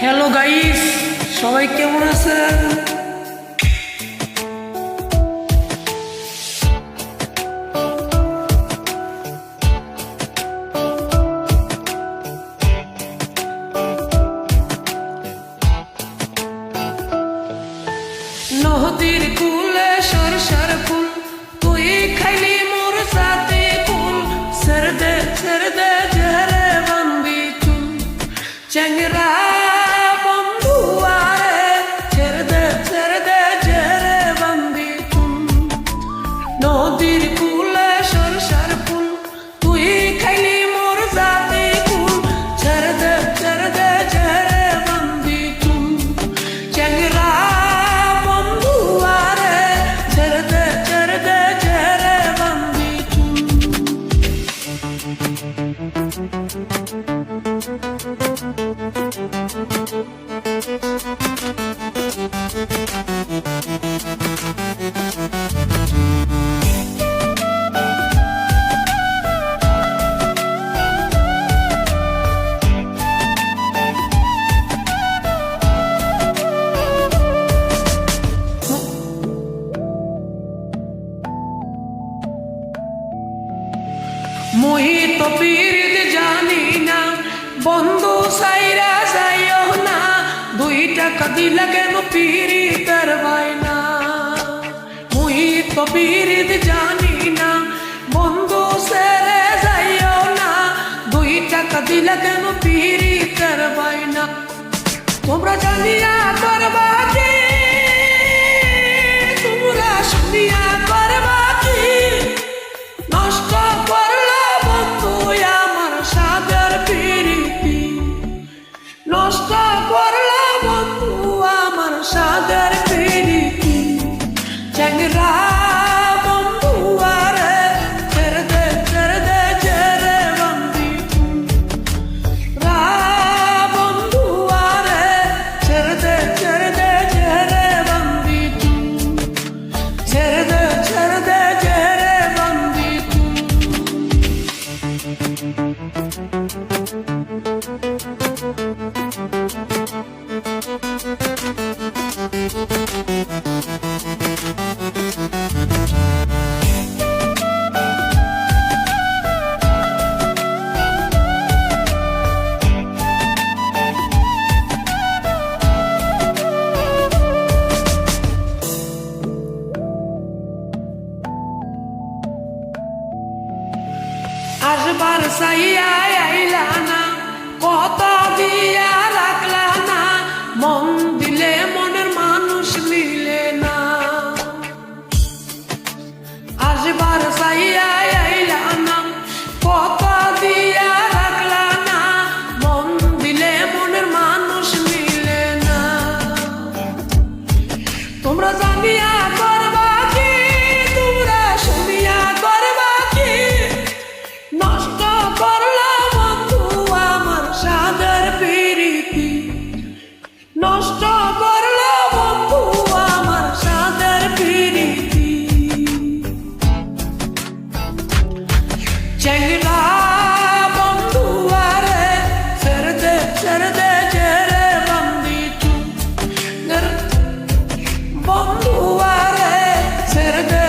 Hello guys, সবাই কেমন আছেন? নদীর কুলে সরষার ফুল, তুই খাইলি মোর সাথে ফুল। ছেড়ে দে ঝেড়ে বান্দি চুল, চ্যাংরা বন্ধু আরে। ছেড়ে দে ঝেড়ে বান্দি চুল। নদীর কুলে সরষার ফুল, তুই খাইলি মোর সাথে ফুল। ছেড়ে দে ঝেড়ে বান্দি চুল, চ্যাংরা মোহিত পীড়িত জানি না, বন্ধু সাইরা যাইও না। 2 টাকা দিলা কেন পীড়িতের বায়না? মোহিত পীড়িত জানি না, বন্ধু ছেড়ে যাইও না। 2 টাকা দিলা কেন পীড়িতের বায়না? তোমরা জানিয়া করবা কি? তোমরা শুনিয়া করবা কি? নষ্ট করলা বন্ধু আমার সাদের প্রীতি। নষ্ট করলা বন্ধু আমার সাদের প্রীতি। চ্যাংরা বন্ধু আরে, ছেড়ে দে ঝেড়ে বান্দি চুল। রা বন্ধু আরে, ছেড়ে দে ঝেড়ে বান্দি চুল। ছেড়ে দে ঝেড়ে বান্দি চুল। আসবার সাইয়া আইলা না, কথা দিয়া রাখলা না। মন দিলে মনের মানুষ মিলে না। আসবার সাইয়া আইলা না, কথা দিয়া রাখলা না। মন দিলে মনের মানুষ মিলে না। তোমরা জানিয়া করবা কি? তোমরা শুনিয়া করবা কি? নষ্ট করলা বন্ধু আমার সাদের প্রীতি। নষ্ট করলা বন্ধু আমার সাদের প্রীতি। চ্যাংরা বন্ধু আরে, ছেড়ে দে ঝেড়ে বান্দি চুল। বন্ধু আরে, ছেড়ে দে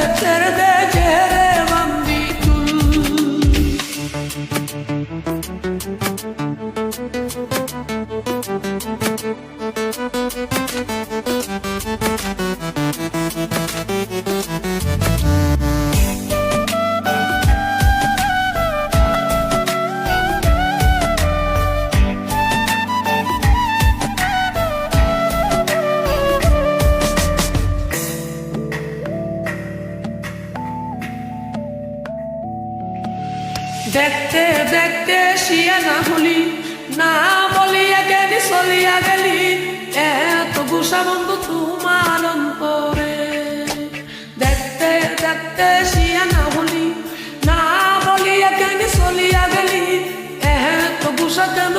ঝেড়ে বান্দি চুল। দেখতে দেখতে শিয়ানা হলি, না বলিয়া গেলি চলিয়া গেলি। এত গুসা বন্ধু তোমার অন্তরে। দেখতে দেখতে শিয়ানা হলি, না বলিয়া গেলি চলিয়া গেলি। এত গুসা কেন